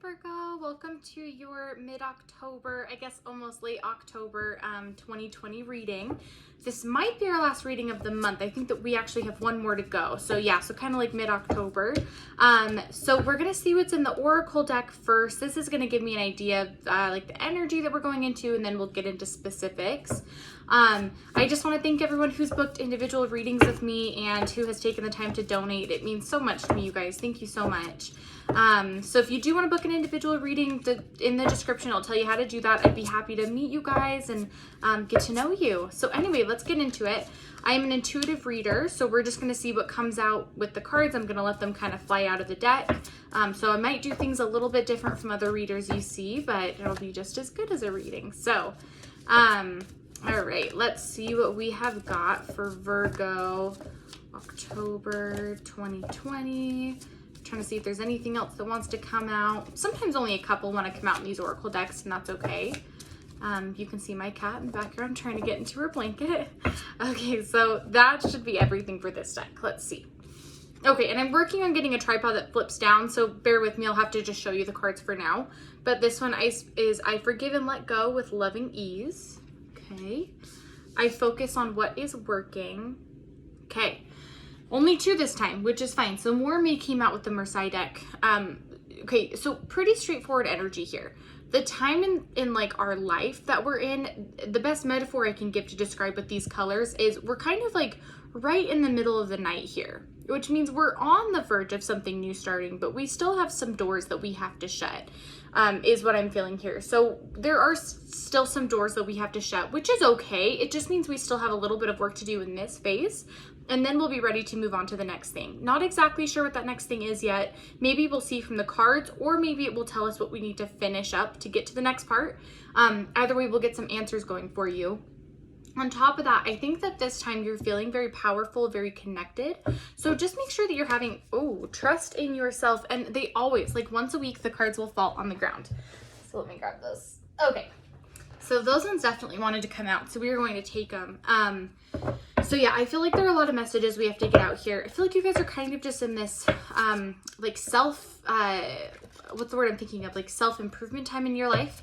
Virgo, welcome to your mid-October, I guess almost late October 2020 reading. This might be our last reading of the month. I think that we actually have one more to go. So yeah, so kind of like mid-October. So we're going to see what's in the Oracle deck first. This is going to give me an idea of like the energy that we're going into, and then we'll get into specifics. I just want to thank everyone who's booked individual readings with me and who has taken the time to donate. It means so much to me, you guys. Thank you so much. So if you do want to book an individual reading, in the description, I'll tell you how to do that. I'd be happy to meet you guys and get to know you. So anyway, let's get into it. I am an intuitive reader, so we're just going to see what comes out with the cards. I'm going to let them kind of fly out of the deck. So I might do things a little bit different from other readers you see, but it'll be just as good as a reading. So, all right, let's see what we have got for Virgo October 2020. Trying to see if there's anything else that wants to come out. Sometimes only a couple want to come out in these oracle decks, and that's okay. You can see my cat in the background trying to get into her blanket. Okay, so that should be everything for this deck. Let's see. Okay, and I'm working on getting a tripod that flips down, so bear with me. I'll have to just show you the cards for now. But this one is I forgive and let go with loving ease. Okay. I focus on what is working. Okay. Only two this time, which is fine. So more may came out with the Mercy deck. Okay, so pretty straightforward energy here. The time in like our life that we're in, the best metaphor I can give to describe with these colors is we're kind of like right in the middle of the night here, which means we're on the verge of something new starting, but we still have some doors that we have to shut, is what I'm feeling here. So there are still some doors that we have to shut, which is okay. It just means we still have a little bit of work to do in this phase, and then we'll be ready to move on to the next thing. Not exactly sure what that next thing is yet. Maybe we'll see from the cards, or maybe it will tell us what we need to finish up to get to the next part. Either way, we'll get some answers going for you. On top of that, I think that this time you're feeling very powerful, very connected. So just make sure that you're having, trust in yourself. And they always, like once a week, the cards will fall on the ground. So let me grab those. Okay. So those ones definitely wanted to come out. So we are going to take them. So yeah, I feel like there are a lot of messages we have to get out here. I feel like you guys are kind of just in this, like what's the word I'm thinking of? Like self-improvement time in your life.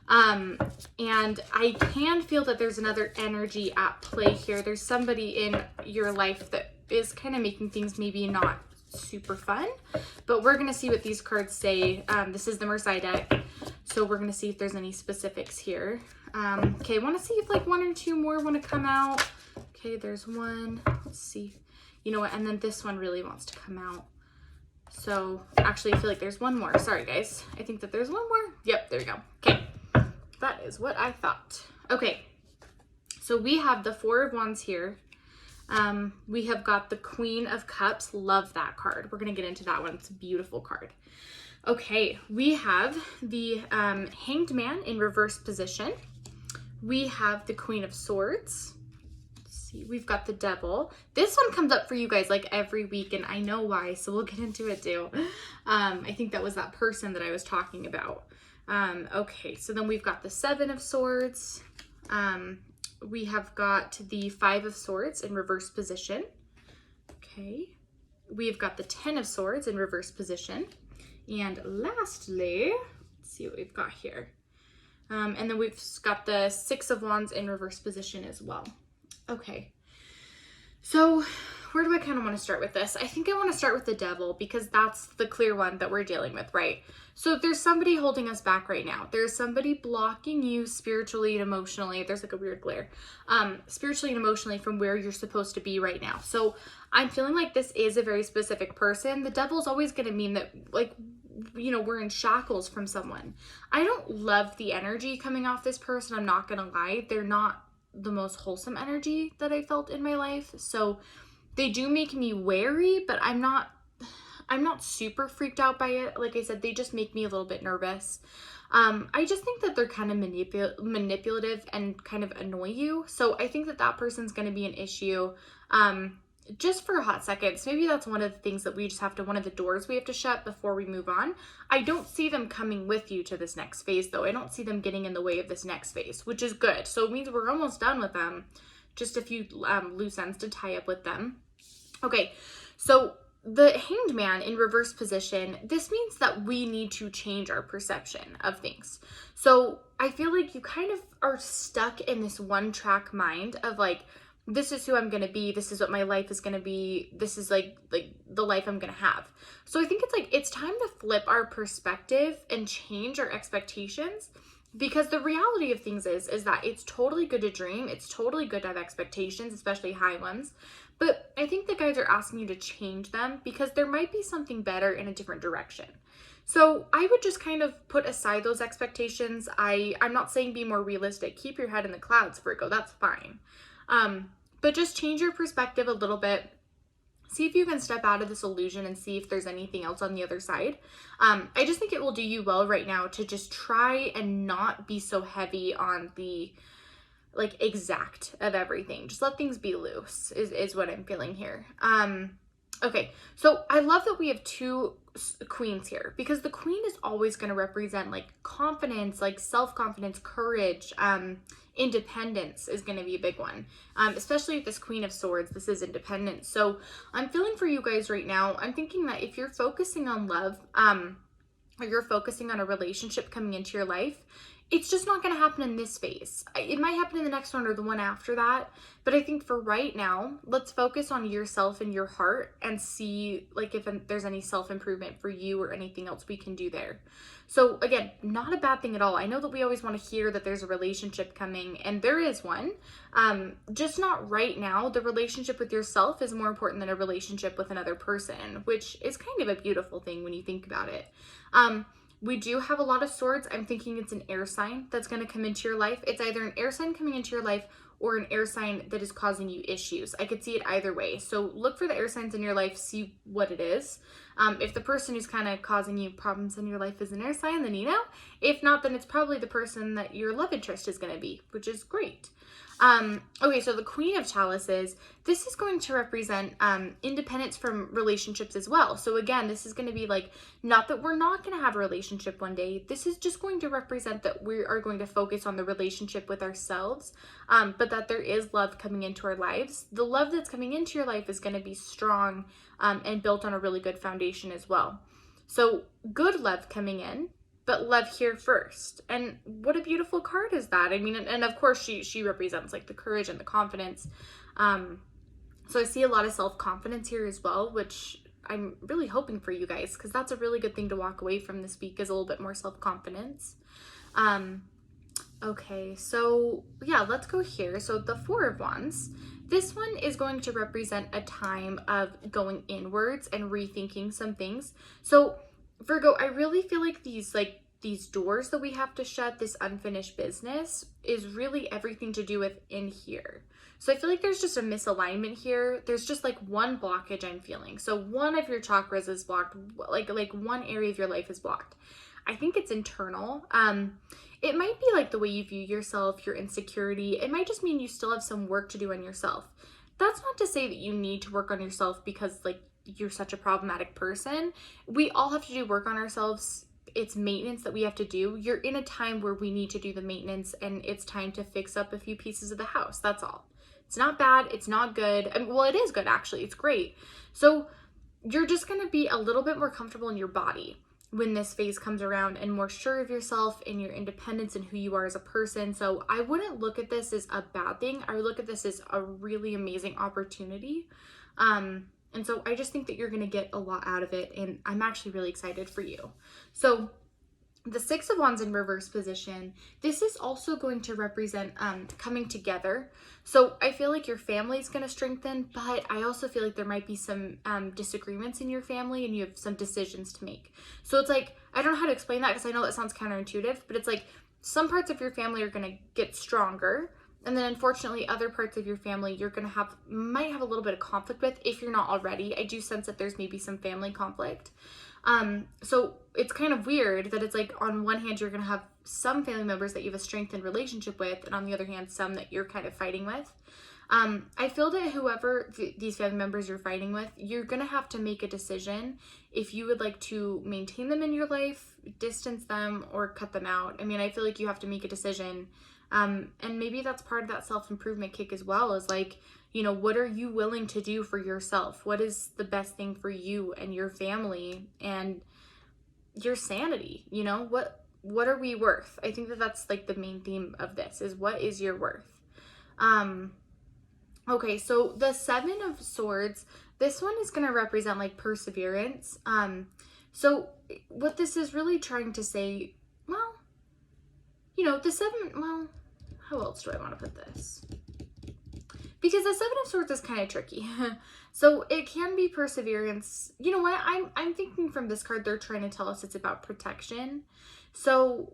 And I can feel that there's another energy at play here. There's somebody in your life that is kind of making things maybe not super fun, but we're going to see what these cards say. This is the Mercy deck, so we're going to see if there's any specifics here. Okay, I want to see if like one or two more want to come out. Okay, there's one. Let's see. You know what? And then this one really wants to come out. So actually, I feel like there's one more. Sorry, guys. I think that there's one more. Yep, there we go. Okay. That is what I thought. Okay, so we have the Four of Wands here. We have got the Queen of Cups. Love that card. We're going to get into that one. It's a beautiful card. Okay, we have the Hanged Man in reverse position. We have the Queen of Swords. Let's see, we've got the Devil. This one comes up for you guys like every week, and I know why, so we'll get into it too. I think that was that person that I was talking about. Okay, so then we've got the Seven of Swords. We have got the Five of Swords in reverse position. Okay, we've got the Ten of Swords in reverse position. And lastly, let's see what we've got here. And then we've got the Six of Wands in reverse position as well. Okay, so where do I kind of want to start with this? I think I want to start with the Devil because that's the clear one that we're dealing with, right? So if there's somebody holding us back right now, there's somebody blocking you spiritually and emotionally. There's like a weird glare. Spiritually and emotionally from where you're supposed to be right now. So I'm feeling like this is a very specific person. The Devil's always going to mean that, like, you know, we're in shackles from someone. I don't love the energy coming off this person. I'm not going to lie. They're not the most wholesome energy that I felt in my life. So they do make me wary, but I'm not super freaked out by it. Like I said, they just make me a little bit nervous. I just think that they're kind of manipulative and kind of annoy you. So I think that that person's going to be an issue just for a hot second. So maybe that's one of the things that we just have to, one of the doors we have to shut before we move on. I don't see them coming with you to this next phase though. I don't see them getting in the way of this next phase, which is good. So it means we're almost done with them. Just a few loose ends to tie up with them. Okay, so the Hanged Man in reverse position, this means that we need to change our perception of things. So I feel like you kind of are stuck in this one track mind of like, this is who I'm going to be. This is what my life is going to be. This is like the life I'm going to have. So I think it's like, it's time to flip our perspective and change our expectations, because the reality of things is that it's totally good to dream. It's totally good to have expectations, especially high ones. But I think the guides are asking you to change them because there might be something better in a different direction. So I would just kind of put aside those expectations. I'm not saying be more realistic. Keep your head in the clouds, Virgo. That's fine. But just change your perspective a little bit. See if you can step out of this illusion and see if there's anything else on the other side. I just think it will do you well right now to just try and not be so heavy on the like exact of everything. Just let things be loose is what I'm feeling here. Okay, so I love that we have two queens here, because the queen is always going to represent like confidence, like self-confidence, courage, independence is going to be a big one, especially with this Queen of Swords. This is independence. So I'm feeling for you guys right now, I'm thinking that if you're focusing on love, or you're focusing on a relationship coming into your life, it's just not going to happen in this phase. It might happen in the next one or the one after that. But I think for right now, let's focus on yourself and your heart and see like if there's any self-improvement for you or anything else we can do there. So again, not a bad thing at all. I know that we always want to hear that there's a relationship coming, and there is one. Just not right now. The relationship with yourself is more important than a relationship with another person, which is kind of a beautiful thing when you think about it. We do have a lot of swords. I'm thinking it's an air sign that's going to come into your life. It's either an air sign coming into your life or an air sign that is causing you issues. I could see it either way. So look for the air signs in your life, see what it is. If the person who's kind of causing you problems in your life is an air sign, then you know. If not, then it's probably the person that your love interest is going to be, which is great. Okay, so the Queen of Chalices, this is going to represent independence from relationships as well. So again, this is going to be like, not that we're not going to have a relationship one day. This is just going to represent that we are going to focus on the relationship with ourselves, but that there is love coming into our lives. The love that's coming into your life is going to be strong and built on a really good foundation as well. So good love coming in, but love here first. And what a beautiful card is that. I mean, and of course she represents like the courage and the confidence. So I see a lot of self-confidence here as well, which I'm really hoping for you guys, because that's a really good thing to walk away from this week, is a little bit more self-confidence. Okay, so yeah, let's go here. So the Four of Wands, this one is going to represent a time of going inwards and rethinking some things. So Virgo, I really feel like these doors that we have to shut, this unfinished business, is really everything to do with in here. So I feel like there's just a misalignment here. There's just like one blockage I'm feeling. So one of your chakras is blocked, like one area of your life is blocked. I think it's internal. It might be like the way you view yourself, your insecurity. It might just mean you still have some work to do on yourself. That's not to say that you need to work on yourself because like you're such a problematic person. We all have to do work on ourselves. It's maintenance that we have to do. You're in a time where we need to do the maintenance, and it's time to fix up a few pieces of the house. That's all. It's not bad. It's not good. I mean, well, it is good actually. It's great. So you're just going to be a little bit more comfortable in your body when this phase comes around, and more sure of yourself and your independence and who you are as a person. So I wouldn't look at this as a bad thing. I would look at this as a really amazing opportunity. And so I just think that you're going to get a lot out of it, and I'm actually really excited for you. So the Six of Wands in reverse position, this is also going to represent coming together. So I feel like your family is going to strengthen, but I also feel like there might be some disagreements in your family, and you have some decisions to make. So it's like, I don't know how to explain that, because I know that sounds counterintuitive, but it's like some parts of your family are going to get stronger, and then unfortunately other parts of your family you're going to might have a little bit of conflict with, if you're not already. I do sense that there's maybe some family conflict. So it's kind of weird that it's like, on one hand, you're going to have some family members that you have a strengthened relationship with, and on the other hand, some that you're kind of fighting with. I feel that whoever these family members you're fighting with, you're going to have to make a decision if you would like to maintain them in your life, distance them, or cut them out. I mean, I feel like you have to make a decision. And maybe that's part of that self-improvement kick as well, is like, You know, what are you willing to do for yourself? What is the best thing for you and your family and your sanity? You know, what are we worth? I think that that's like the main theme of this, is what is your worth? Okay, so the Seven of Swords, this one is going to represent like perseverance. So what this is really trying to say, well, you know, well, how else do I want to put this? Because the Seven of Swords is kind of tricky. So it can be perseverance. You know what? I'm thinking from this card, they're trying to tell us it's about protection. So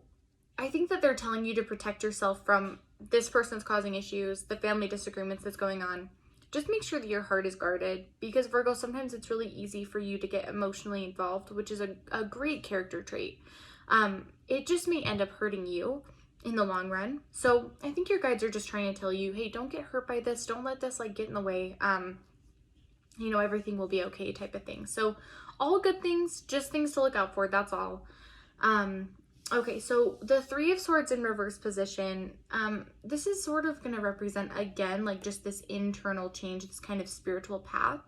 I think that they're telling you to protect yourself from this person's causing issues, the family disagreements that's going on. Just make sure that your heart is guarded, because Virgo, sometimes it's really easy for you to get emotionally involved, which is a great character trait. It just may end up hurting you in the long run. So I think your guides are just trying to tell you, hey, don't get hurt by this. Don't let this like get in the way. You know, everything will be okay type of thing. So all good things, just things to look out for. That's all. Okay, so the Three of Swords in reverse position, this is sort of going to represent, again, like just this internal change, this kind of spiritual path.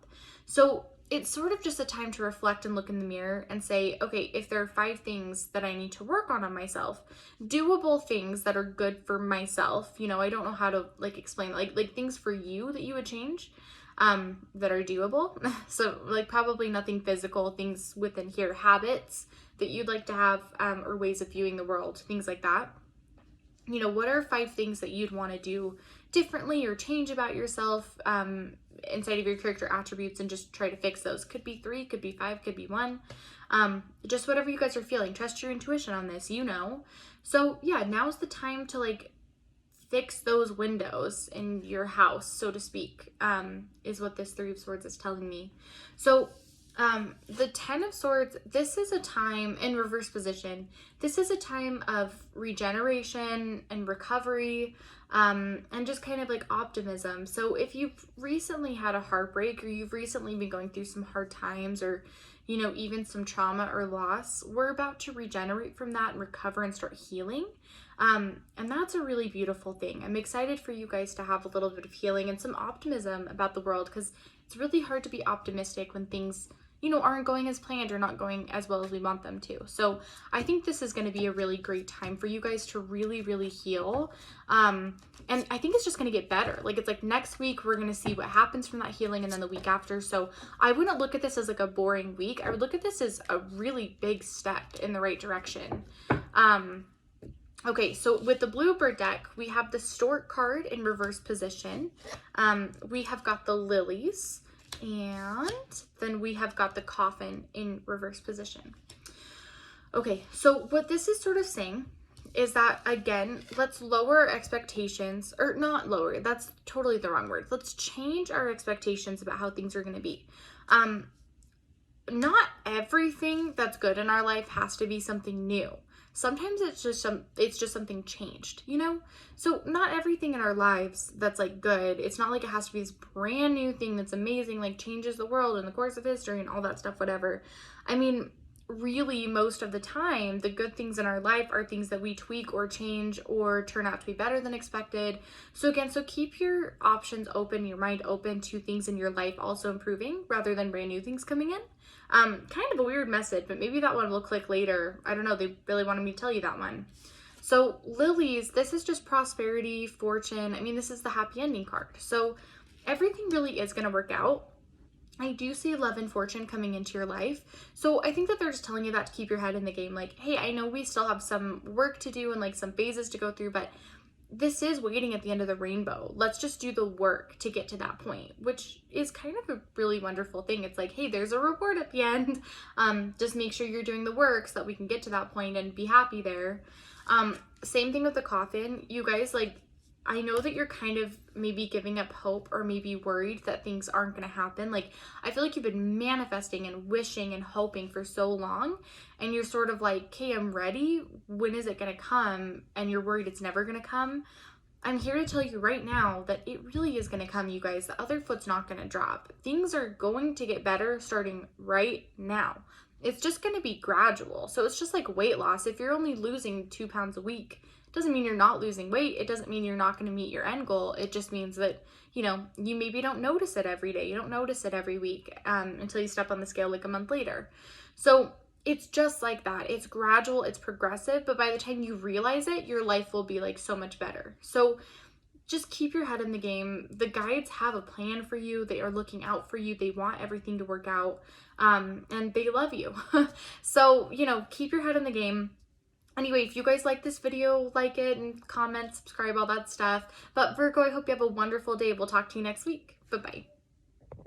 So it's sort of just a time to reflect and look in the mirror and say, okay, if there are 5 things that I need to work on myself, doable things that are good for myself, you know, I don't know how to like explain, like things for you that you would change, that are doable. So like probably nothing physical, things within here, habits that you'd like to have, or ways of viewing the world, things like that. You know, what are 5 things that you'd want to do differently or change about yourself, inside of your character attributes, and just try to fix those. Could be 3, could be 5, could be 1. Just whatever you guys are feeling. Trust your intuition on this, you know. So yeah, now's the time to like fix those windows in your house, so to speak, is what this Three of Swords is telling me. So the Ten of Swords, this is a time in reverse position. This is a time of regeneration and recovery, and just kind of like optimism. So if you've recently had a heartbreak, or you've recently been going through some hard times, or, you know, even some trauma or loss, we're about to regenerate from that and recover and start healing. And that's a really beautiful thing. I'm excited for you guys to have a little bit of healing and some optimism about the world, because it's really hard to be optimistic when things, you know, aren't going as planned or not going as well as we want them to. So I think this is going to be a really great time for you guys to really, really heal. And I think it's just going to get better. Like, it's like next week, we're going to see what happens from that healing, and then the week after. So I wouldn't look at this as like a boring week. I would look at this as a really big step in the right direction. Okay, so with the Bluebird deck, we have the Stork card in reverse position. We have got the Lilies, and then we have got the Coffin in reverse position. Okay, so what this is sort of saying is that, again, let's lower our expectations, or not lower, that's totally the wrong word. Let's change our expectations about how things are going to be. Not everything that's good in our life has to be something new. Sometimes it's just something changed, you know? So not everything in our lives that's like good, it's not like it has to be this brand new thing that's amazing, like changes the world in the course of history and all that stuff, whatever. I mean, really, most of the time, the good things in our life are things that we tweak or change or turn out to be better than expected. So again, so keep your options open, your mind open to things in your life also improving, rather than brand new things coming in. Kind of a weird message, but maybe that one will click later. I don't know, they really wanted me to tell you that one. So Lilies, this is just prosperity, fortune. I mean, this is the happy ending card. So everything really is going to work out. I do see love and fortune coming into your life. So I think that they're just telling you that to keep your head in the game. Like, hey, I know we still have some work to do and like some phases to go through, but this is waiting at the end of the rainbow. Let's just do the work to get to that point, which is kind of a really wonderful thing. It's like, hey, there's a reward at the end. Just make sure you're doing the work so that we can get to that point and be happy there. Same thing with the Coffin. You guys, like, I know that you're kind of maybe giving up hope or maybe worried that things aren't going to happen. Like, I feel like you've been manifesting and wishing and hoping for so long, and you're sort of like, okay, I'm ready. When is it going to come? And you're worried it's never going to come. I'm here to tell you right now that it really is going to come, you guys. The other foot's not going to drop. Things are going to get better starting right now. It's just going to be gradual. So it's just like weight loss. If you're only losing 2 pounds a week, Doesn't mean you're not losing weight. It doesn't mean you're not going to meet your end goal. It just means that, you know, you maybe don't notice it every day. You don't notice it every week until you step on the scale like a month later. So it's just like that. It's gradual, it's progressive, but by the time you realize it, your life will be like so much better. So just keep your head in the game. The guides have a plan for you. They are looking out for you. They want everything to work out, and they love you. So, you know, keep your head in the game. Anyway, if you guys like this video, like it and comment, subscribe, all that stuff. But Virgo, I hope you have a wonderful day. We'll talk to you next week. Bye-bye.